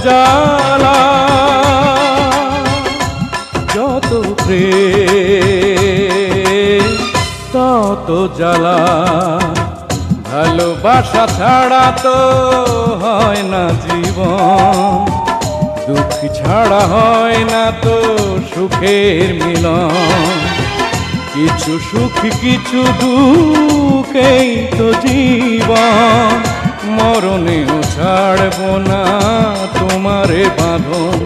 জ্বালা, যত প্রেম তত জ্বালা। ভালোবাসা ছাড়া তো হয় না জীবন, দুঃখ ছাড়া হয় না তো সুখের মিলন। কিছু সুখ কিছু দুঃখেই তো জীবন, মরণেও ছাড়ব না তোমারে বাঁধন।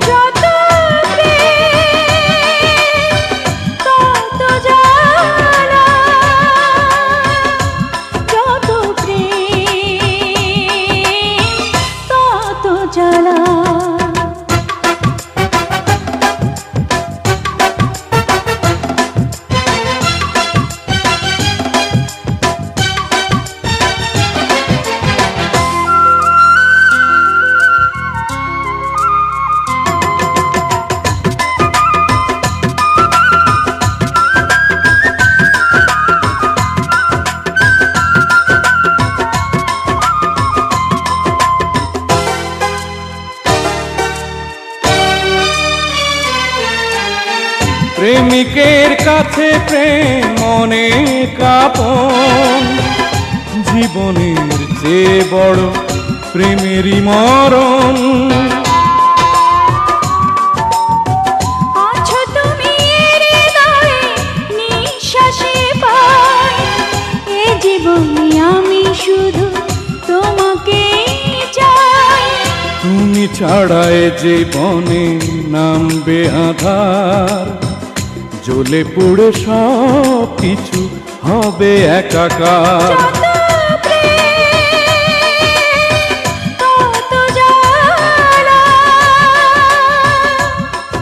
প্রেমিকের কাছে প্রেম অনেক আপন, জীবনের চেয়ে বড় প্রেমেরই মরণ। আছো তুমি হৃদয়ে নিঃশ্বাসে পাই, এ জীবনে আমি শুধু তোমাকে চাই। তুমি ছাড়ায় জীবনে নামবে আধার, জ্বলে পুড়ে সব কিছু হবে একাকার।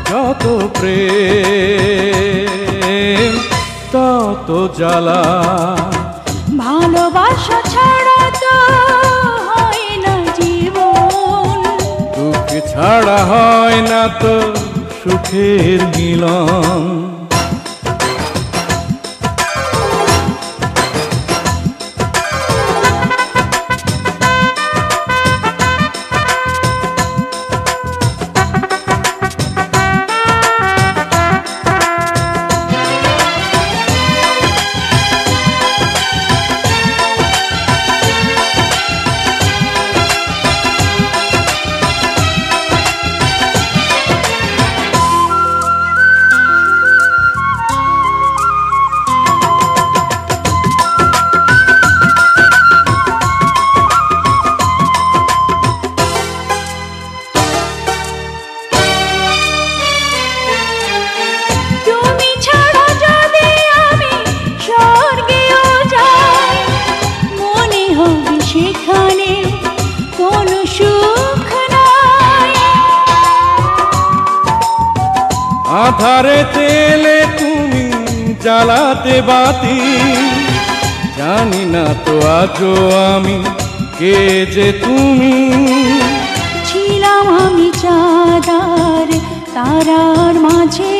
যত প্রেম তত জ্বালা, ভালোবাসা ছাড়া তো হয় না জীবন, দুঃখ ছাড়া হয় না তো সুখের মিলন। সেখানে কোনো সুখ নাই, আধারে তেলে তুমি জ্বালাতে বাতি, জানি না তো আজও আমি কে যে তুমি। ছিলাম আমি চাঁদার তারার মাঝে,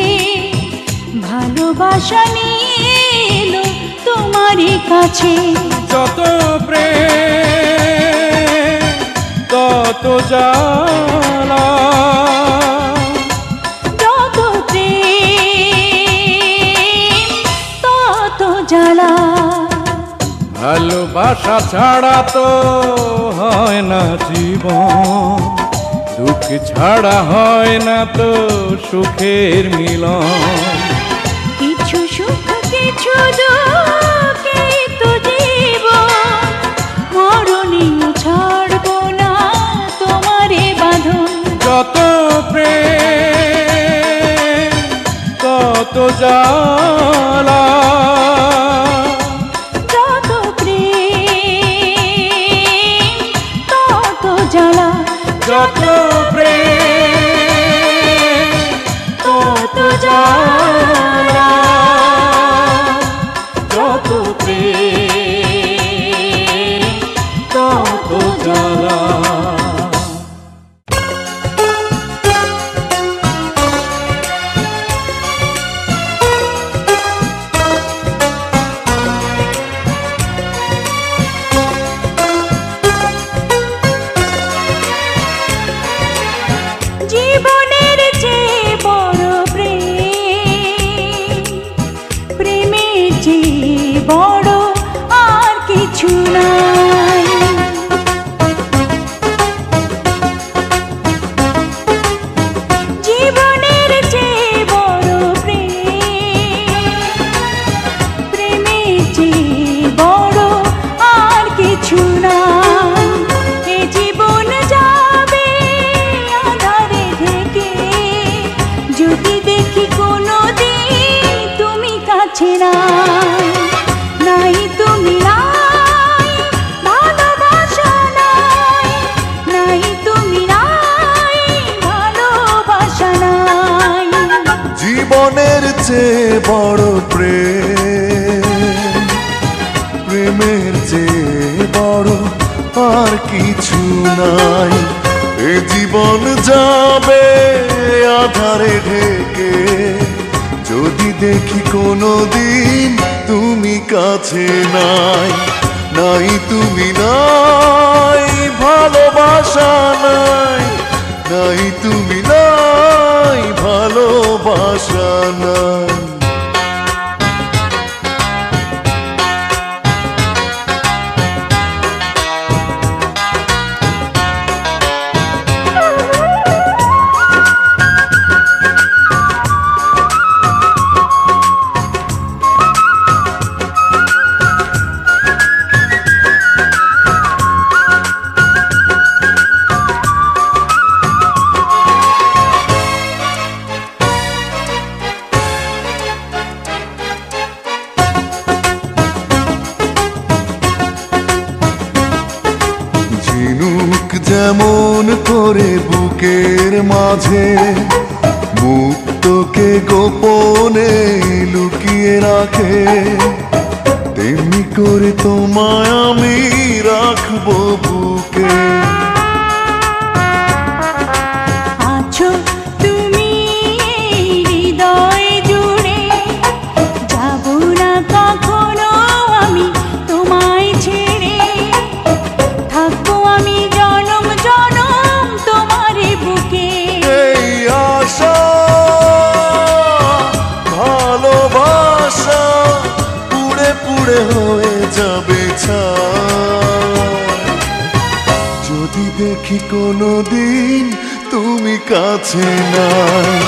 ভালোবাসা নিয়ে এলো তোমারই কাছে। যত প্রেম তত জ্বালা, যত প্রেম তত জ্বালা। ভালোবাসা ছাড়া তো হয় না জীবন, দুঃখ ছাড়া হয় না তো সুখের মিলন। কিছু সুখ কিছু দুঃখ তো জীবন, মরণেও ছাড়বো না তোমারে বাঁধন। যত প্রেম তত জ্বালা, যত প্রেম তত জ্বালা, যত প্রেম তত জ্বালা, যত প্রেম তত জ্বালা। প্রেমের চেয়ে বড় আর কিছু নাই। এ জীবন যাবে আধারে ঢেকে, যদি দেখি কোনো দিন তুমি কাছে নাই। নাই তুমি নাই, ভালোবাসা নাই। নাই তুমি নাই, ভালোবাসা নাই। ঝিনুক যেমন করে বুকের মাঝে মুক্তকে গোপনে লুকিয়ে রাখে, তেমনি করে তোমায় আমি রাখবো বুকে। আছো তুমি হৃদয় জুড়ে, যাব না কখনো আমি তোমায় ছেড়ে। থাকবো আমি জনম জনম তোমারই বুকে। এই আশা ভালোবাসা পুড়ে পুড়ে হয়ে যাবে ছাই, যদি দেখি কোনো দিন তুমি কাছে নাই।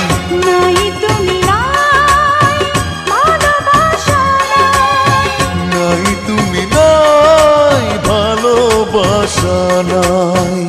নাই তুমি নাই, ভালোবাসা নাই। নাই তুমি নাই, ভালোবাসা নাই।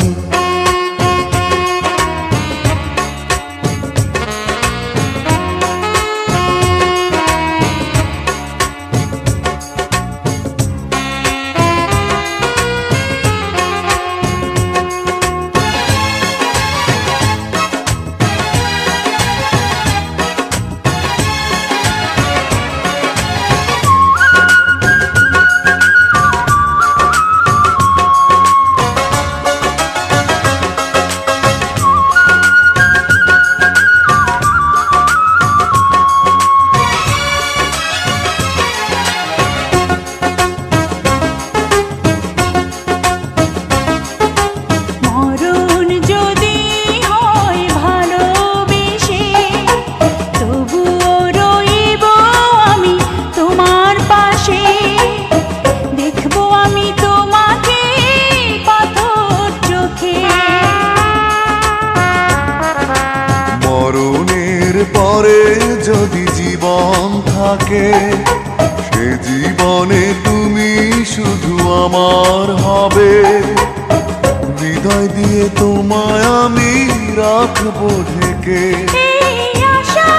মরণ যদি হয় ভালোবেসে, তবুও রইব আমি তোমার পাশে। দেখবো আমি তোমাকে পাথর চোখে। মরণের পরে যদি জীবন থাকে, সে জীবনে তুমি শুধু আমার হবে। হৃদয় দিয়ে তোমায় আমি রাখবো ঢেকে। এই আশা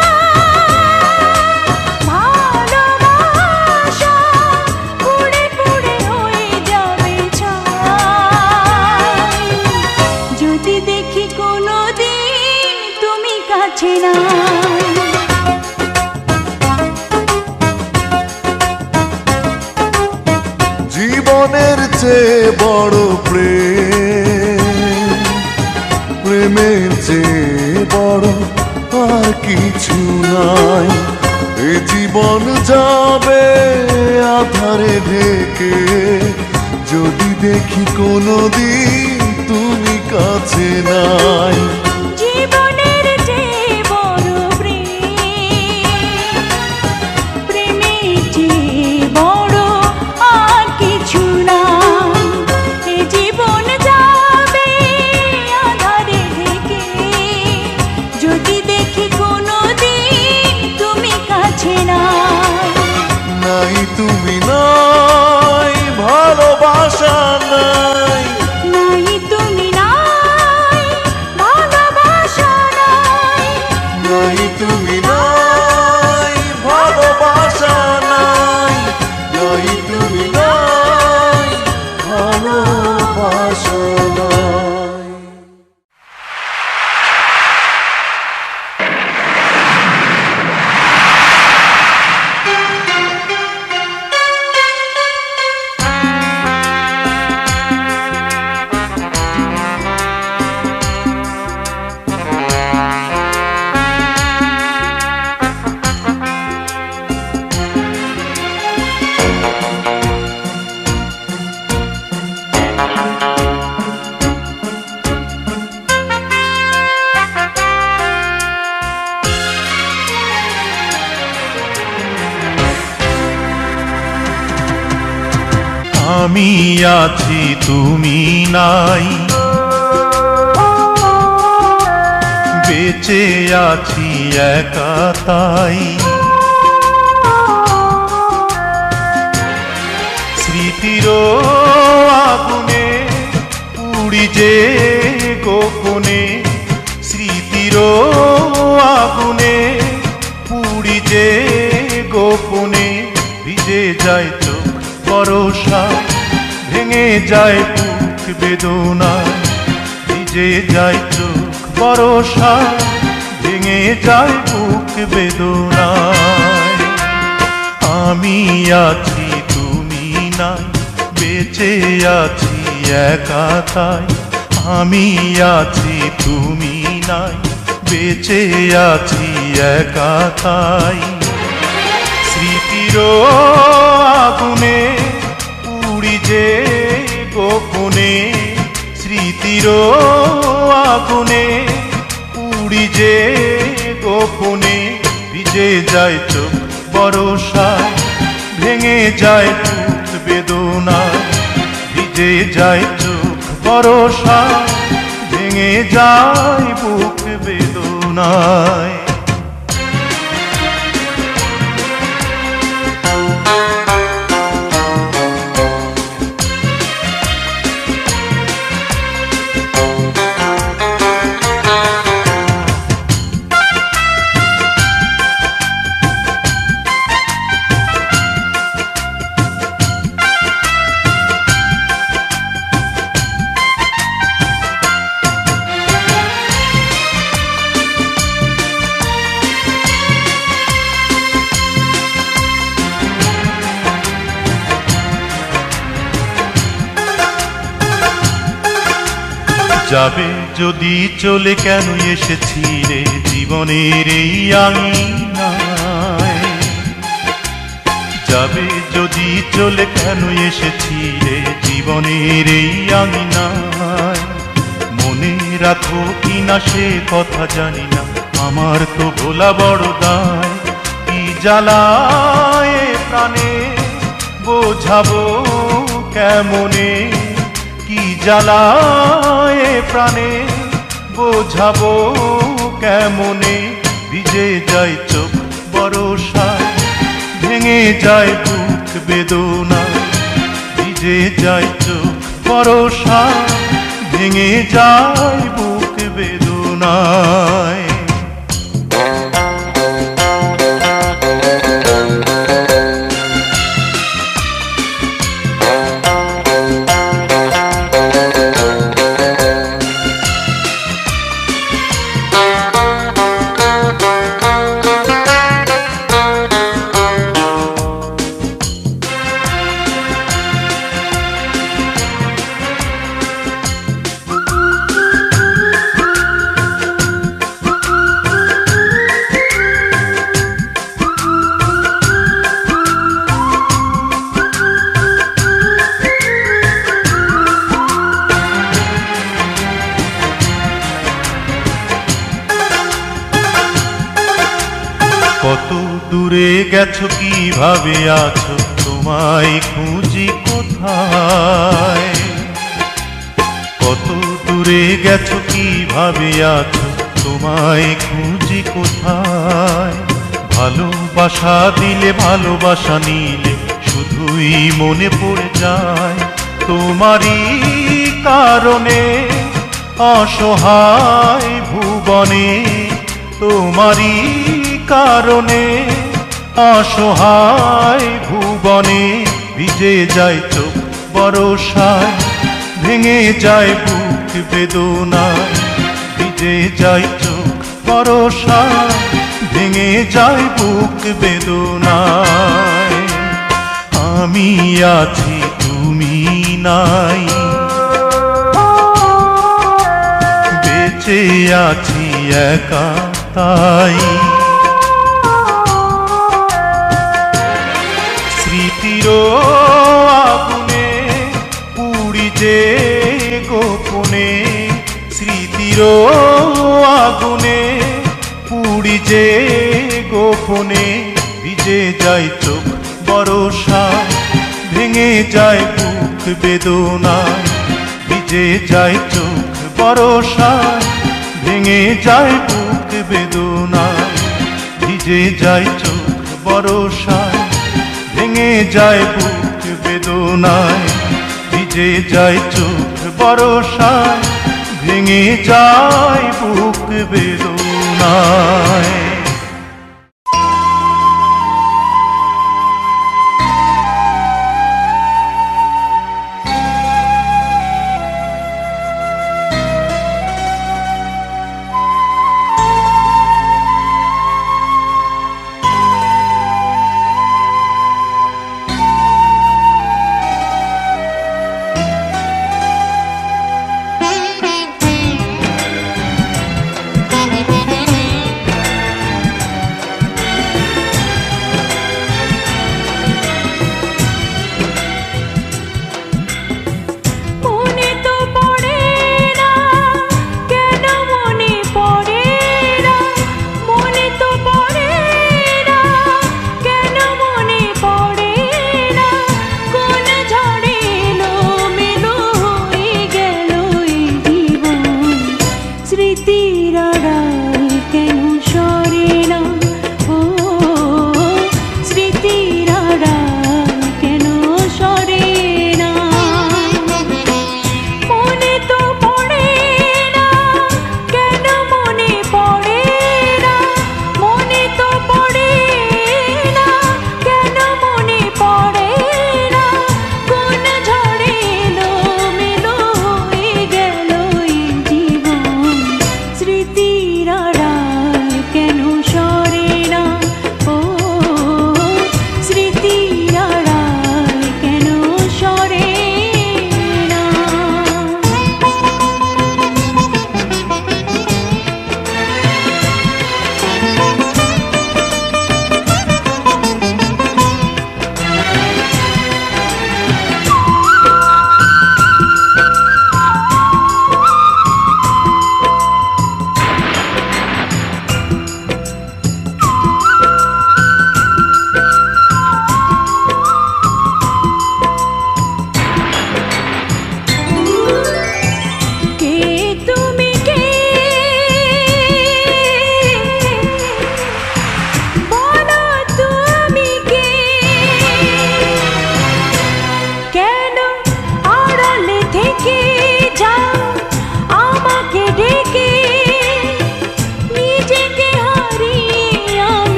ভালোবাসা পুড়ে পুড়ে হয়ে যাবে ছাই, যদি দেখি কোনো দিন তুমি কাছে নাই। জীবনের চেয়ে বড় প্রেম, প্রেমের চেয়ে বড় আর কিছু নাই। এ জীবন যাবে আধারে ঢেকে, যদি দেখি কোনো দিন তুমি কাছে নাই। জীবনের চেয়ে বড় প্রেম, প্রেমের চেয়ে বড় আর কিছু নাই। এ জীবন যাবে আধারে ঢেকে, যদি দেখি কোনো দিন তুমি কাছে নাই। নাই তুমি নাই, ভালোবাসা নাই। নাই তুমি নাই, ভালোবাসা আমি আছি তুমি নাই, বেঁচে আছি একা তাই। স্মৃতির আগুনে পুড়ি যে গোপনে, স্মৃতির আগুনে পুড়ি যে গোপনে, ভিজে যায় চোখ বরষা, ভেঙে যায় বুক বেদনা, ভিজে যায় চোখ বরষা, ভেঙে যায় বুক বেদনায়। আমি আছি তুমি নাই, বেঁচে আছি একা তাই। আমি আছি তুমি নাই, বেঁচে আছি একা তাই। স্মৃতির আগুনে পুড়ি যে গোপনে, স্মৃতির আগুনে পুড়ি যে গোপনে, ভিজে যায় চোখ বরষা, ভেঙে যায় বুক বেদনা, ভিজে যায় চোখ বরষা, ভেঙে যায় বুক বেদনায়। যাবে যদি চলে কেন এসেছি রে জীবনের এই আঙিনায়, যাবে যদি চলে কেন এসেছি রে জীবনের এই আঙিনায়। মনে রাখো কিনা সে কথা জানি না, আমার তো ভোলা বড় দায়। কি জ্বালায় প্রাণে বোঝাবো কেমনে, কি জ্বালায় প্রাণে বোঝাবো কেমনে, ভিজে যায় চোখ বরষায়, ভেঙে যায় বুক বেদনা, ভিজে যায় চোখ বরষায়, ভেঙে যায় বুক বেদনায়। কত দূরে গেছো কিভাবে আছো, তোমায় খুঁজি কোথায়। কত দূরে গেছো কিভাবে আছো, তোমায় খুঁজি কোথায়। ভালোবাসা দিলে ভালোবাসা নিলে শুধুই মনে পড়ে যায় তোমারই কারণে অসহায় ভুবনে, তোমারই কারণে অসহায় ভুবনে, ভিজে যায় চোখ বরষায়, ভেঙে যায় বুক বেদনায়, ভিজে যায় চোখ বরষায়, ভেঙে যায় বুক বেদনায়। আমি আছি তুমি নাই, বেঁচে আছি একা তাই। স্মৃতির আগুনে পুড়ি যে গোপনে, স্মৃতির আগুনে পুড়ি যে গোপনে, ভিজে যায় চোখ বরষায়, ভেঙে ভেঙে যায় বুক বেদনায়, ভিজে যায় চোখ বরষায়, ভেঙে যায় বুক বেদনায়, ভিজে যায় চোখ বরষায়, ভেঙে যায় বুক বেদনায়, ভিজে যায় চোখ বরষায়, ভেঙে যায় বুক বেদনায়।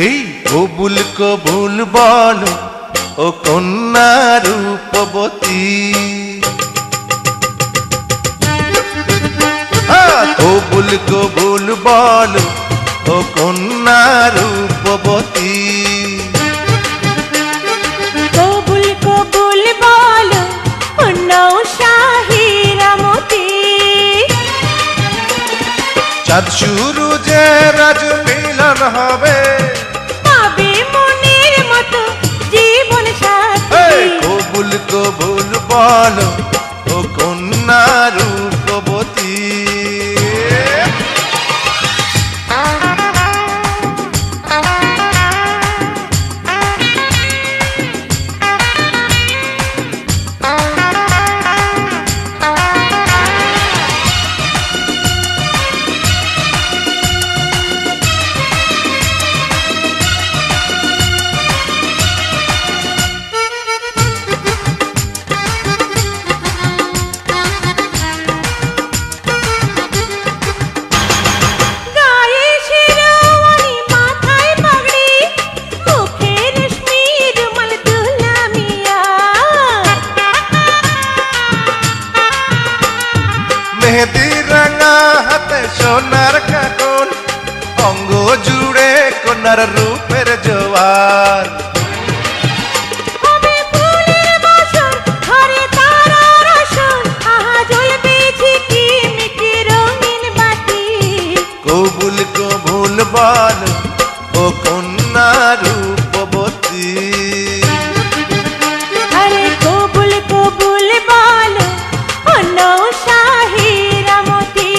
এই কবুল কবুল বলো ও কন্যা রূপবতী, কবুল কবুল বলো ও কন্যা রূপবতী। কবুল কবুল বলো অন্যাও শাহিরামতি। চাঁদ শুরু যে রাজ মিলন হবে, পাবে মনের মতো জীবন সাথী। কবুল কবুল বলো ও কন্যা রূপবতী। গায়ে শেরওয়ানি, মাথায় পাগড়ি, মুখে রেশমি রুমাল দুলামিয়া। মেহেদি রাঙা হাতে সোনার কাকন, অঙ্গ জুড়ে কন্যার রূপের জোয়ার। হবে ফুলের বাসর, ঘরে তারার আসর, আহা জ্বলবে ঝিকিমিকি রঙিন বাতি। কবুল কবুল বলো ও কন্যা রূপবতী। আরে কবুল কবুল বলো অন্যাও শাহিরামতি।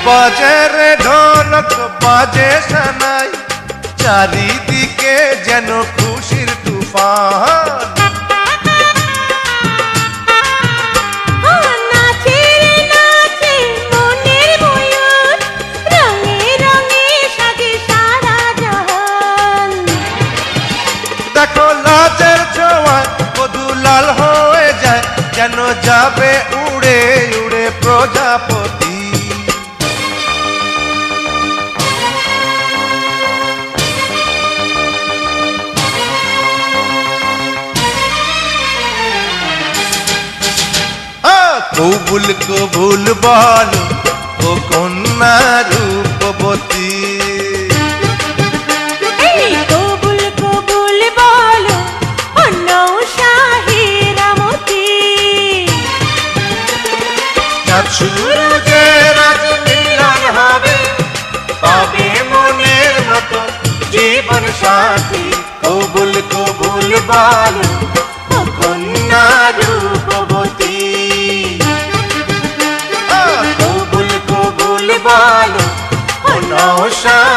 বাজে রে ঢোলক বাজে সানাই, চারিদিকে যেন খুশির তুফান। নাচে রে নাচে মনের ময়ূর, রঙে রঙে সাজে সারা জাহান। দেখো লাজের ছোঁয়ায় বধূ লাল হয়ে যায়, যেন যাবে উড়ে উড়ে প্রজাপতি। কবুল কবুল বলো ও কন্যা রূপবতী। এই কবুল কবুল বলো অন্যাও শাহিরামতি। চাঁদ শুরু যে রাজ মিলন হবে, পাবে মনের মতো জীবন সাথী। কবুল কবুল বলো ও কন্যা রূপবতী। কবুল কবুল বলো ও নওশাদ।